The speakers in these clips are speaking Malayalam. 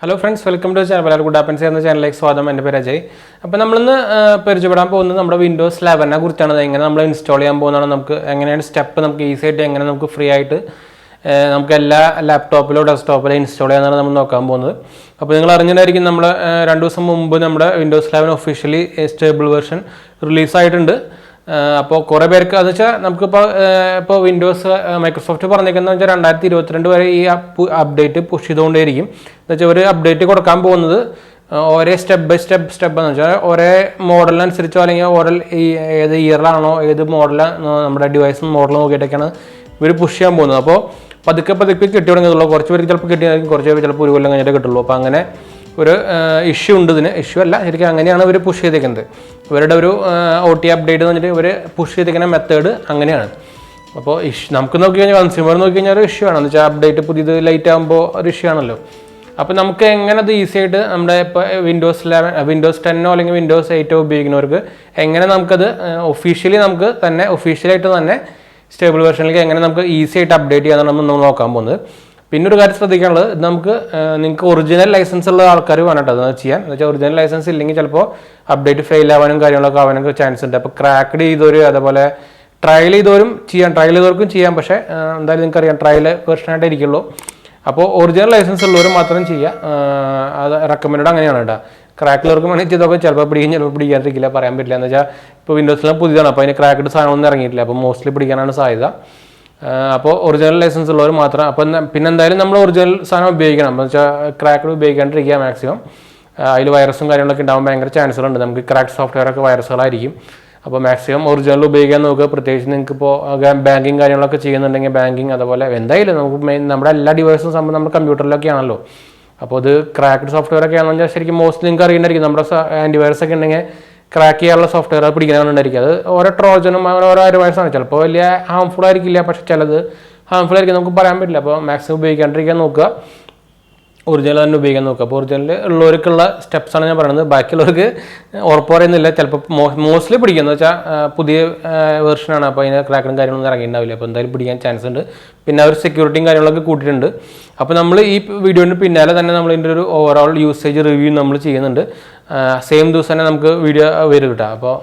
Hello friends, welcome to the channel. 𝙑𝙤𝙀𝙬 channel സ്വാഗതം. എൻ്റെ പേര് അജയ്. അപ്പോൾ നമ്മൾ ഇന്ന് പരിചയപ്പെടാൻ പോകുന്നത് നമ്മുടെ Windows 11 നെ കുറിച്ചാണ്. എങ്ങനെ നമ്മൾ ഇൻസ്റ്റാൾ ചെയ്യാൻ പോകുന്നതാണ്, നമുക്ക് എങ്ങനെയാണ് സ്റ്റെപ്പ് നമുക്ക് ഈസി ആയിട്ട് എങ്ങനെ നമുക്ക് ഫ്രീ ആയിട്ട് നമുക്ക് എല്ലാ ലാപ്ടോപ്പിലോ ഡെസ്ക്ടോപ്പിലോ ഇൻസ്റ്റാൾ ചെയ്യാനാണ് നമ്മൾ നോക്കാൻ പോകുന്നത്. അപ്പോൾ നിങ്ങൾ അറിഞ്ഞിട്ടുണ്ടായിരിക്കും നമ്മൾ 2 ദിവസം മുമ്പ് നമ്മുടെ Windows 11 officially stable version release ആയിട്ടുണ്ട്. അപ്പോൾ കുറേ പേർക്ക് അത് വെച്ചാൽ നമുക്കിപ്പോൾ വിൻഡോസ് മൈക്രോസോഫ്റ്റ് പറഞ്ഞേക്കുന്നത് വെച്ചാൽ 2022 വരെ ഈ അപ്ഡേറ്റ് പുഷ് ചെയ്തുകൊണ്ടേയിരിക്കും. എന്ന് വെച്ചാൽ ഒരു അപ്ഡേറ്റ് കൊടുക്കാൻ പോകുന്നത് ഒരേ സ്റ്റെപ്പ് ബൈ സ്റ്റെപ്പ് എന്ന് വെച്ചാൽ ഒരേ മോഡലിനനുസരിച്ചോ അല്ലെങ്കിൽ ഓരോ ഏത് ഇയറിലാണോ ഏത് മോഡലാണ് നമ്മുടെ ഡിവൈസ് മോഡൽ നോക്കിയിട്ടൊക്കെയാണ് ഇവർ പുഷ് ചെയ്യാൻ പോകുന്നത്. അപ്പോൾ പതുക്കെ കിട്ടി തുടങ്ങിയതുള്ളൂ. കുറച്ച് പേർക്ക് ചിലപ്പോൾ കിട്ടിയായിരിക്കും, കുറച്ച് പേര് ചിലപ്പോൾ ഒരു കൊല്ലം കഴിഞ്ഞിട്ട് കിട്ടുള്ളൂ. അപ്പോൾ അങ്ങനെ ഒരു ഇഷ്യൂ ഉണ്ട്. ഇതിന് ഇഷ്യൂ അല്ല, ശരിക്കും അങ്ങനെയാണ് ഇവർ പുഷ് ചെയ്തേക്കുന്നത്. ഇവരുടെ ഒരു OT അപ്ഡേറ്റ് എന്ന് പറഞ്ഞിട്ട് ഇവർ പുഷ് ചെയ്തേക്കുന്ന മെത്തേഡ് അങ്ങനെയാണ്. അപ്പോൾ നമുക്ക് നോക്കിക്കഴിഞ്ഞാൽ കൺസ്യൂമർ നോക്കിക്കഴിഞ്ഞാൽ ഒരു ഇഷ്യൂ ആണ്. എന്ന് വെച്ചാൽ അപ്ഡേറ്റ് പുതിയത് ലേറ്റ് ആകുമ്പോൾ ഒരു ഇഷ്യൂ ആണല്ലോ. അപ്പോൾ നമുക്ക് എങ്ങനെ അത് ഈസി ആയിട്ട് നമ്മുടെ ഇപ്പോൾ Windows 10 അല്ലെങ്കിൽ Windows 8 ഉപയോഗിക്കുന്നവർക്ക് എങ്ങനെ നമുക്കത് ഒഫീഷ്യലായിട്ട് തന്നെ സ്റ്റേബിൾ വെർഷനിലേക്ക് എങ്ങനെ നമുക്ക് ഈസി ആയിട്ട് അപ്ഡേറ്റ് ചെയ്യാനാണ് നമ്മൾ നോക്കാൻ പോകുന്നത്. പിന്നെ ഒരു കാര്യം ശ്രദ്ധിക്കാനുള്ളത്, നിങ്ങൾക്ക് ഒറിജിനൽ ലൈസൻസ് ഉള്ള ആൾക്കാർ വേണം അത് ചെയ്യാൻ. എന്ന് വെച്ചാൽ ഒറിജിനൽ ലൈസൻസ് ഇല്ലെങ്കിൽ ചിലപ്പോൾ അപ്ഡേറ്റ് ഫെയിൽ ആവാനും കാര്യങ്ങളൊക്കെ ആവാനൊക്കെ ചാൻസ് ഉണ്ട്. അപ്പോൾ ക്രാക്ക്ഡ് ചെയ്തവരും അതുപോലെ ട്രയൽ ചെയ്തവർക്കും ചെയ്യാം. പക്ഷേ എന്തായാലും നിങ്ങൾക്കറിയാം ട്രയൽ വെർഷനായിട്ട് ഇരിക്കുള്ളൂ. അപ്പോൾ ഒറിജിനൽ ലൈസൻസ് ഉള്ളവർ മാത്രം ചെയ്യുക. അത് റെക്കമെൻഡ് അങ്ങനെയാണ് കേട്ടോ. ക്രാക്കുള്ളവർക്ക് വേണമെങ്കിൽ ചെയ്തൊക്കെ ചിലപ്പോൾ പിടിക്കും, ചിലപ്പോൾ പിടിക്കാതിരിക്കില്ല, പറയാൻ പറ്റില്ല. എന്ന് വെച്ചാൽ ഇപ്പോൾ വിൻഡോസിലും പുതിയതാണ്, അപ്പോൾ അതിന് ക്രാക്ക്ഡ് സാധനമൊന്നും ഇറങ്ങിയിട്ടില്ല. അപ്പോൾ മോസ്റ്റ്ലി പിടിക്കാനാണ് സാധ്യത. അപ്പോൾ ഒറിജിനൽ ലൈസൻസ് ഉള്ളവർ മാത്രം. അപ്പോൾ പിന്നെ എന്തായാലും നമ്മൾ ഒറിജിനൽ സാധനം ഉപയോഗിക്കണം. എന്ന് വെച്ചാൽ ക്രാക്ക്ഡ് ഉപയോഗിക്കാണ്ടിരിക്കുക മാക്സിമം. അതിൽ വൈറസും കാര്യങ്ങളൊക്കെ ഉണ്ടാകാൻ ഭയങ്കര ചാൻസുകളുണ്ട്. നമുക്ക് ക്രാക്ട് സോഫ്റ്റ്വെയറൊക്കെ വൈറസുകളായിരിക്കും. അപ്പോൾ മാക്സിമം ഒറിജിനൽ ഉപയോഗിക്കാൻ നോക്കുക. പ്രത്യേകിച്ച് നിങ്ങൾക്ക് ഇപ്പോൾ ബാങ്കിങ് കാര്യങ്ങളൊക്കെ ചെയ്യുന്നുണ്ടെങ്കിൽ ബാങ്കിങ്, അതുപോലെ എന്തായാലും നമുക്ക് നമ്മുടെ എല്ലാ ഡിവൈസും സംബന്ധം നമ്മുടെ കമ്പ്യൂട്ടറിലൊക്കെ ആണല്ലോ. അപ്പോൾ ഇത് ക്രാക്ഡ് സോഫ്റ്റ്വെയർ ഒക്കെ ആണെന്ന് വെച്ചാൽ ശരിക്കും മോസ്റ്റ്ലി നിങ്ങൾക്ക് അറിയണ്ടായിരിക്കും. നമ്മുടെ ആൻറ്റിവൈറസ് ഒക്കെ ഉണ്ടെങ്കിൽ ക്രാക്ക് ചെയ്യാനുള്ള സോഫ്റ്റ്വെയർ പിടിക്കാനുണ്ടായിരിക്കും. അത് ഓരോ ട്രോജനും ഓരോ ആൻറ്റിവൈറസാണ്. ചിലപ്പോൾ വലിയ ഹാംഫുൾ ആയിരിക്കില്ല, പക്ഷേ ചിലത് ഹാംഫുൾ ആയിരിക്കും, നമുക്ക് പറയാൻ പറ്റില്ല. അപ്പോൾ മാക്സിമം ഉപയോഗിക്കാണ്ടിരിക്കാൻ നോക്കുക, ഒറിജിനൽ തന്നെ ഉപയോഗിക്കാൻ നോക്കുക. അപ്പോൾ ഒറിജിനൽ ഉള്ളവർക്കുള്ള സ്റ്റെപ്സാണ് ഞാൻ പറയുന്നത്. ബാക്കിയുള്ളവർക്ക് ഉറപ്പ് പറയുന്നില്ല, ചിലപ്പോൾ മോസ്റ്റ്ലി പിടിക്കുന്നത് വെച്ചാൽ പുതിയ വെർഷനാണ്. അപ്പോൾ അതിന് ക്രാക്കും കാര്യങ്ങളൊന്നും ഇറങ്ങിയിട്ടുണ്ടാവില്ല. അപ്പോൾ എന്തായാലും പിടിക്കാൻ ചാൻസ് ഉണ്ട്. പിന്നെ അവർ സെക്യൂരിറ്റിയും കാര്യങ്ങളൊക്കെ കൂട്ടിയിട്ടുണ്ട്. അപ്പോൾ നമ്മൾ ഈ വീഡിയോൻ്റെ പിന്നാലെ തന്നെ നമ്മൾ ഇതിൻ്റെ ഒരു ഓവറോൾ യൂസേജ് റിവ്യൂ നമ്മൾ ചെയ്യുന്നുണ്ട്. സെയിം ദിവസം തന്നെ നമുക്ക് വീഡിയോ വരും കേട്ടോ. അപ്പോൾ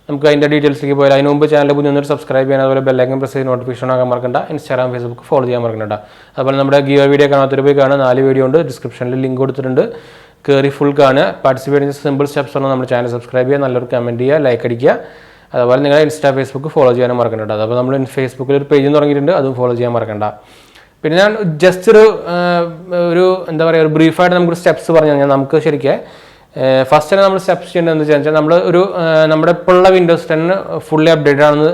നമുക്ക് അതിൻ്റെ ഡീറ്റെയിൽസിലേക്ക് പോയാൽ അതിന് മുമ്പ് ചാനൽ പുതിയൊരു സബ്സ്ക്രൈബ് ചെയ്യാൻ, അതുപോലെ ബെല്ലൈക്കൺ പ്രസ് ചെയ്ത് നോട്ടിഫിക്കേഷൻ ആകാൻ മറക്കണ്ട. ഇൻസ്റ്റാഗ്രാം ഫേസ്ബുക്ക് ഫോളോ ചെയ്യാൻ മറക്കണ്ട. അതുപോലെ നമ്മുടെ ഗിവ് വീഡിയോ കാണാത്തൊരു പോയി കാണുക. 4 വീഡിയോ ഉണ്ട്, ഡിസ്ക്രിപ്ഷനിൽ ലിങ്ക് കൊടുത്തിട്ടുണ്ട്, കയറി ഫുൾ കാണുക. പാർട്ടിസിപ്പേറ്റ് ചെയ്യുന്ന സിമ്പിൾ സ്റ്റെപ്സ് ആണ്. നമ്മുടെ ചാനൽ സബ്സ്ക്രൈബ് ചെയ്യുക, നല്ലൊരു കമൻറ്റ് ചെയ്യുക, ലൈക്ക് അടിക്കുക. അതുപോലെ നിങ്ങളുടെ ഫേസ്ബുക്ക് ഫോളോ ചെയ്യാനും മറക്കണ്ട. അപ്പോൾ നമ്മൾ ഫേസ്ബുക്കിൽ ഒരു പേജ് തുടങ്ങിയിട്ടുണ്ട്, അതും ഫോളോ ചെയ്യാൻ മറക്കണ്ട. പിന്നെ ഞാൻ ജസ്റ്റ് ഒരു എന്താ പറയുക, ഒരു ബ്രീഫായിട്ട് നമുക്കൊരു സ്റ്റെപ്സ് പറഞ്ഞു കഴിഞ്ഞാൽ നമുക്ക് ശരിക്കും ഫസ്റ്റ് തന്നെ നമ്മൾ സ്റ്റെപ്സ് ചെയ്യേണ്ടതെന്ന് വെച്ചാൽ നമ്മുടെ ഇപ്പോൾ ഉള്ള Windows 10 ഫുള്ളി അപ്ഡേറ്റഡ് ആണെന്ന്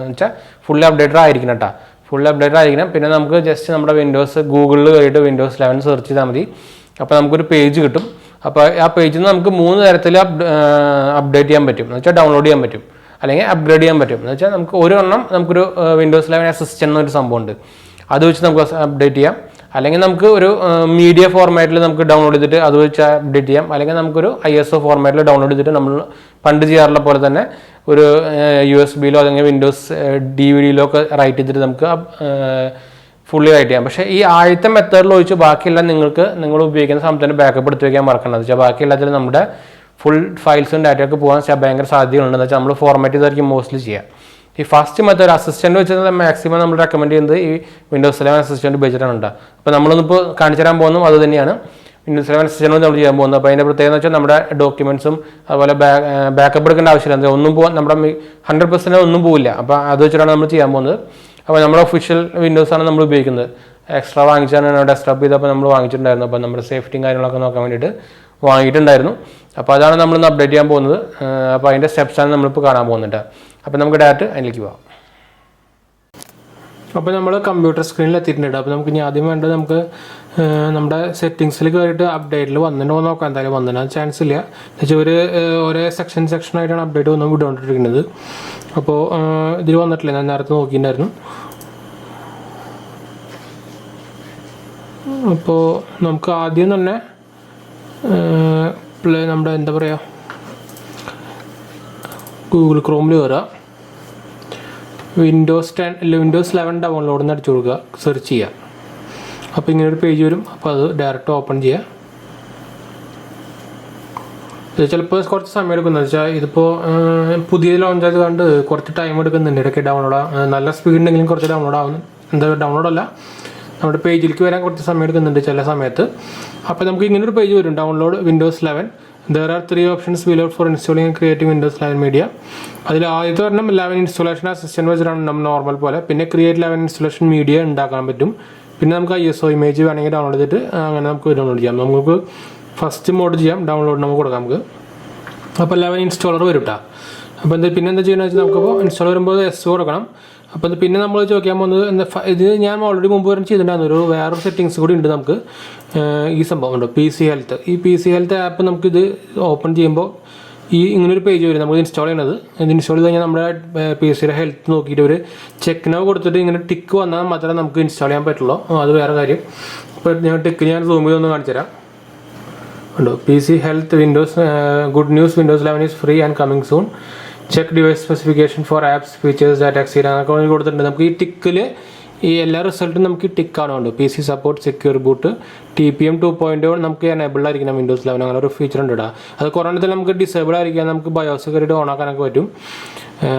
വെച്ചാൽ ഫുള്ളി അപ്ഡേറ്റഡ് ആയിരിക്കണം കേട്ടോ. ഫുള്ളി അപ്ഡേറ്റഡ് ആയിരിക്കണം. പിന്നെ നമുക്ക് ജസ്റ്റ് നമ്മുടെ ഗൂഗിളിൽ കയറിയിട്ട് Windows 11 സെർച്ച് ചെയ്താൽ മതി. അപ്പോൾ നമുക്കൊരു പേജ് കിട്ടും. അപ്പോൾ ആ പേജിൽ നിന്ന് നമുക്ക് 3 തരത്തിൽ അപ്ഡേറ്റ് ചെയ്യാൻ പറ്റും. എന്ന് വെച്ചാൽ ഡൗൺലോഡ് ചെയ്യാൻ പറ്റും, അല്ലെങ്കിൽ അപ്ഗ്രേഡ് ചെയ്യാൻ പറ്റും. എന്ന് വെച്ചാൽ നമുക്കൊരു Windows 11 അസിസ്റ്റന്റ് എന്നൊരു സംഭവമുണ്ട്, അത് വെച്ച് നമുക്ക് അപ്ഡേറ്റ് ചെയ്യാം. അല്ലെങ്കിൽ നമുക്ക് ഒരു മീഡിയ ഫോർമാറ്റിൽ നമുക്ക് ഡൗൺലോഡ് ചെയ്തിട്ട് അത് വെച്ച് അപ്ഡേറ്റ് ചെയ്യാം. അല്ലെങ്കിൽ നമുക്കൊരു ISO ഫോർമാറ്റിൽ ഡൗൺലോഡ് ചെയ്തിട്ട് നമ്മൾ പണ്ട് ചെയ്യാറുള്ള പോലെ തന്നെ ഒരു USB-ലോ അല്ലെങ്കിൽ Windows DVD-ലോ ഒക്കെ റൈറ്റ് ചെയ്തിട്ട് നമുക്ക് ഫുള്ളി റൈറ്റ് ചെയ്യാം. പക്ഷേ ഈ ആദ്യത്തെ മെത്തേഡിൽ ഒഴിച്ച് ബാക്കിയെല്ലാം നിങ്ങൾ ഉപയോഗിക്കുന്ന സമയത്ത് തന്നെ ബാക്കപ്പ് എടുത്ത് വയ്ക്കാൻ മറക്കണമെന്ന് വെച്ചാൽ ബാക്കി എല്ലാത്തിലും നമ്മുടെ ഫുൾ ഫയൽസും ഡാറ്റയൊക്കെ പോകാൻ ഭയങ്കര സാധ്യതകളുണ്ടെന്ന് വെച്ചാൽ നമ്മൾ ഫോർമാറ്റ് ചെയ്തായിരിക്കും മോസ്റ്റ്ലി ചെയ്യുക. ഈ ഫസ്റ്റ് മെത്തേഡ് അസിസ്റ്റന്റ് വെച്ചാൽ മാക്സിമം നമ്മൾ റെക്കമെൻഡ് ചെയ്യുന്നത് ഈ Windows 11 അസിസ്റ്റന്റ് ഉപയോഗിച്ചിട്ടാണ് ഉണ്ടാകുക. അപ്പോൾ നമ്മളൊന്നിപ്പോൾ കാണിച്ചു തരാൻ പോകുന്നു അത് തന്നെയാണ് Windows 11 അസിസ്റ്റന്റ് നമ്മൾ ചെയ്യാൻ പോകുന്നത്. അപ്പോൾ അതിൻ്റെ പ്രത്യേകത വെച്ചാൽ നമ്മുടെ ഡോക്യുമെന്റ്സും അതുപോലെ ബാക്കപ്പ് എടുക്കേണ്ട ആവശ്യമില്ല. ഒന്നും പോകാൻ നമ്മുടെ 100% ഒന്നും പോവില്ല. അപ്പോൾ അത് വെച്ചിട്ടാണ് നമ്മൾ ചെയ്യാൻ പോകുന്നത്. അപ്പോൾ നമ്മുടെ ഒഫീഷ്യൽ വിൻഡോസാണ് നമ്മൾ ഉപയോഗിക്കുന്നത്. എക്സ്ട്രാ വാങ്ങിച്ചാണ് ഡെസ്ക്ടോപ്പ് ചെയ്തപ്പോൾ നമ്മൾ വാങ്ങിച്ചിട്ടുണ്ടായിരുന്നു. അപ്പോൾ നമ്മുടെ സേഫ്റ്റിയും കാര്യങ്ങളൊക്കെ നോക്കാൻ വേണ്ടിയിട്ട് വാങ്ങിയിട്ടുണ്ടായിരുന്നു. അപ്പോൾ അതാണ് നമ്മളിന്ന് അപ്ഡേറ്റ് ചെയ്യാൻ പോകുന്നത്. അപ്പോൾ അതിൻ്റെ സ്റ്റെപ്സാണ് നമ്മളിപ്പോൾ കാണാൻ പോകുന്നുണ്ട്. അപ്പോൾ നമുക്ക് ഡയറക്റ്റ് അതിലേക്ക് പോകാം. അപ്പോൾ നമ്മൾ കമ്പ്യൂട്ടർ സ്ക്രീനിൽ എത്തിയിട്ടുണ്ട്. അപ്പോൾ നമുക്ക് ഇനി ആദ്യം വേണ്ടത് നമുക്ക് നമ്മുടെ സെറ്റിങ്സിൽ കയറിയിട്ട് അപ്ഡേറ്റിൽ വന്നിട്ടുണ്ടോ നോക്കാം. എന്തായാലും വന്നിടാൻ ചാൻസ് ഇല്ല. എന്നുവെച്ചാൽ ഓരോ സെക്ഷനായിട്ടാണ് അപ്ഡേറ്റ് വിട്ടുകൊണ്ടിരിക്കുന്നത്. അപ്പോൾ ഇതിൽ വന്നിട്ടില്ല, ഞാൻ നേരത്തെ നോക്കിയിട്ടുണ്ടായിരുന്നു. അപ്പോൾ നമുക്ക് ആദ്യം തന്നെ നമ്മുടെ എന്താ പറയുക ഗൂഗിൾ ക്രോമിൽ കയറുക. വിൻഡോസ് 11 ഡൗൺലോഡ് എന്ന് അടിച്ചു കൊടുക്കുക, സെർച്ച് ചെയ്യുക. അപ്പോൾ ഇങ്ങനെ ഒരു പേജ് വരും. അപ്പോൾ അത് ഡയറക്റ്റ് ഓപ്പൺ ചെയ്യുക. ഇത് ചിലപ്പോൾ കുറച്ച് സമയം എടുക്കുന്നത് വെച്ചാൽ ഇതിപ്പോൾ പുതിയ ലോഞ്ച് ആയത് കൊണ്ട് കുറച്ച് ടൈം എടുക്കുന്നുണ്ട്. ഇടയ്ക്ക് ഡൗൺലോഡ് നല്ല സ്പീഡ് ഉണ്ടെങ്കിലും കുറച്ച് ഡൗൺലോഡല്ല നമ്മുടെ പേജിലേക്ക് വരാൻ കുറച്ച് സമയം എടുക്കുന്നുണ്ട് ചില സമയത്ത്. അപ്പോൾ നമുക്ക് ഇങ്ങനൊരു പേജ് വരും, download Windows 11. There are 3 options below for installing and creating Windows 11 media. അതിൽ ആദ്യത്തെ പറഞ്ഞാൽ 11 ഇൻസ്റ്റോളേഷൻ അസിസ്റ്റൻറ്റ് വെച്ചിട്ടാണ് നമ്മൾ നോർമൽ പോലെ. പിന്നെ ക്രിയേറ്റ് 11 ഇൻസ്റ്റോളേഷൻ മീഡിയ ഉണ്ടാക്കാൻ പറ്റും. പിന്നെ നമുക്ക് ISO ഇമേജ് വേണമെങ്കിൽ ഡൗൺലോഡ് ചെയ്തിട്ട് അങ്ങനെ നമുക്ക് ഡൗൺലോഡ് ചെയ്യാം. നമുക്ക് ഫസ്റ്റ് മോഡ് ചെയ്യാം, ഡൗൺലോഡ് നമുക്ക് കൊടുക്കാം നമുക്ക്. അപ്പോൾ 11 ഇൻസ്റ്റോളർ വരും കേട്ടോ. അപ്പോൾ പിന്നെ എന്താ ചെയ്യുന്നത് വെച്ചാൽ നമുക്കപ്പോൾ ഇൻസ്റ്റാൾ വരുമ്പോൾ S കൊടുക്കണം. അപ്പോൾ പിന്നെ നമ്മൾ ചോദിക്കാൻ പോകുന്നത് ഇത് ഞാൻ ഓൾറെഡി മുമ്പ് വരെ ചെയ്തിട്ടുണ്ടായിരുന്നു. വേറൊരു സെറ്റിങ്സ് കൂടി ഉണ്ട് നമുക്ക്. ഈ സംഭവം ഉണ്ടോ PC ഹെൽത്ത്. ഈ PC ഹെൽത്ത് ആപ്പ് നമുക്കിത് ഓപ്പൺ ചെയ്യുമ്പോൾ ഇങ്ങനൊരു പേജ് വരും. നമുക്ക് ഇൻസ്റ്റാൾ ചെയ്യണത്. ഇത് ഇൻസ്റ്റാൾ ചെയ്ത് കഴിഞ്ഞാൽ നമ്മുടെ PCയുടെ ഹെൽത്ത് നോക്കിയിട്ട് ഒരു ചെക്ക് നൗ കൊടുത്തിട്ട് ഇങ്ങനെ ടിക്ക് വന്നാൽ മാത്രമേ നമുക്ക് ഇൻസ്റ്റാൾ ചെയ്യാൻ പറ്റുള്ളൂ. അത് വേറെ കാര്യം. ഇപ്പോൾ ഞാൻ സൂം ചെയ്തൊന്ന് കാണിച്ചു തരാം. ഉണ്ടോ PC health Windows good news Windows 11 is free and coming soon. Check device specification for apps features that exceed എന്നൊക്കെ കൊടുത്തിട്ടുണ്ട്. നമുക്ക് ഈ ടിക്കിൽ ഈ എല്ലാ റിസൾട്ടും നമുക്ക് ടിക്കാണ് ഉണ്ട്. PC support, secure boot, TPM 2.0 നമുക്ക് എനേബിൾ ആയിരിക്കണം വിൻഡോസ് 11. അങ്ങനെ ഒരു ഫീച്ചർ ഉണ്ട്. അത് കുറഞ്ഞതിൽ നമുക്ക് ഡിസേബിൾ ആയിരിക്കാം. നമുക്ക് ബയോസ് കയറിയിട്ട് ഓൺ ആക്കാനൊക്കെ പറ്റും.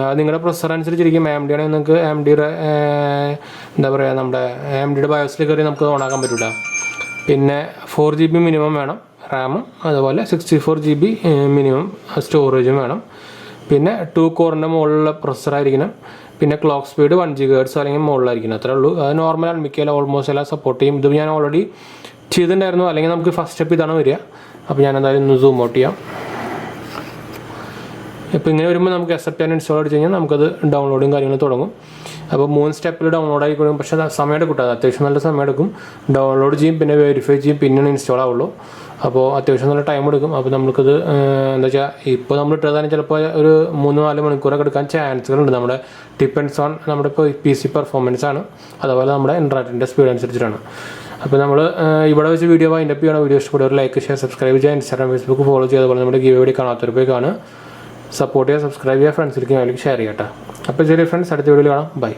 അത് നിങ്ങളുടെ പ്രൊസർ അനുസരിച്ചിരിക്കും. AMD ആണെങ്കിൽ നിങ്ങൾക്ക് AMDയുടെ എന്താ പറയുക നമ്മുടെ AMDയുടെ ബയോസിൽ കയറി നമുക്ക് ഓൺ ആക്കാൻ പറ്റില്ല. പിന്നെ 4 GB മിനിമം വേണം റാമും, അതുപോലെ 64 GB മിനിമം സ്റ്റോറേജും വേണം. പിന്നെ 2 കോറിൻ്റെ മുകളിലുള്ള പ്രൊസസ്സറായിരിക്കണം. പിന്നെ ക്ലോക്ക് സ്പീഡ് 1 GHz അല്ലെങ്കിൽ മുകളിലായിരിക്കണം. അത്രേ ഉള്ളൂ. അത് നോർമലാണ്. മിക്കല്ല ഓൾമോസ്റ്റ് എല്ലാം സപ്പോർട്ട് ചെയ്യും. ഇത് ഞാൻ ഓൾറെഡി ചെയ്തിട്ടുണ്ടായിരുന്നു. അല്ലെങ്കിൽ നമുക്ക് ഫസ്റ്റ് സ്റ്റെപ്പ് ഇതാണ് വരിക. അപ്പോൾ ഞാൻ എന്തായാലും ഒന്ന് സൂം ഔട്ട് ചെയ്യാം. ഇപ്പോൾ ഇങ്ങനെ വരുമ്പോൾ നമുക്ക് അക്സെപ്റ്റ് ആൻഡ് ഇൻസ്റ്റാൾ അടിച്ച് കഴിഞ്ഞാൽ നമുക്കത് ഡൗൺലോഡും കാര്യങ്ങളും തുടങ്ങും. അപ്പോൾ 3 സ്റ്റെപ്പിൽ ഡൗൺലോഡ് ആയിക്കോളും. പക്ഷേ സമയം എടുക്കും. അത്യാവശ്യം നല്ല സമയം എടുക്കും. ഡൗൺലോഡ് ചെയ്യും, പിന്നെ വെരിഫൈ ചെയ്യും, പിന്നെയാണ് ഇൻസ്റ്റാൾ ആവുള്ളൂ. അപ്പോൾ അത്യാവശ്യം നല്ല ടൈം എടുക്കും. അപ്പോൾ നമുക്കത് എന്താ വെച്ചാൽ ഇപ്പോൾ നമ്മൾ ഇട്ടതാണ് ചിലപ്പോൾ ഒരു 3-4 മണിക്കൂറൊക്കെ എടുക്കാൻ ചാൻസുകളുണ്ട്. നമ്മുടെ ഡിപ്പെൻഡ്സ് ഓൺ നമ്മുടെ ഇപ്പോൾ PC പെർഫോമൻസ് ആണ്, അതുപോലെ നമ്മുടെ ഇൻ്റർനെറ്റിൻ്റെ സ്പീഡ് അനുസരിച്ചിട്ടാണ്. അപ്പോൾ നമ്മൾ ഇവിടെ വെച്ച് വീഡിയോ വൈൻഡപ്പ് ചെയ്യണം. വീഡിയോ ഇഷ്ടപ്പെടുക ഒരു ലൈക്ക്, ഷെയർ, സബ്സ്ക്രൈബ് ചെയ്യുക. ഇൻസ്റ്റാഗ്രാം, ഫേസ്ബുക്ക് ഫോളോ ചെയ്യുക. അതുപോലെ നമ്മുടെ ഗീവ് വീഡിയോ കാണാത്തവർ പോയി കാണുക, സപ്പോർട്ട് ചെയ്യുക, സബ്സ്ക്രൈബ് ചെയ്യുക, ഫ്രണ്ട്സിലേക്ക് ഷെയർ ചെയ്യാം കേട്ടോ. അപ്പോൾ ശരി ഫ്രണ്ട്സ്, അടുത്ത വീഡിയോയിൽ കാണാം. ബൈ.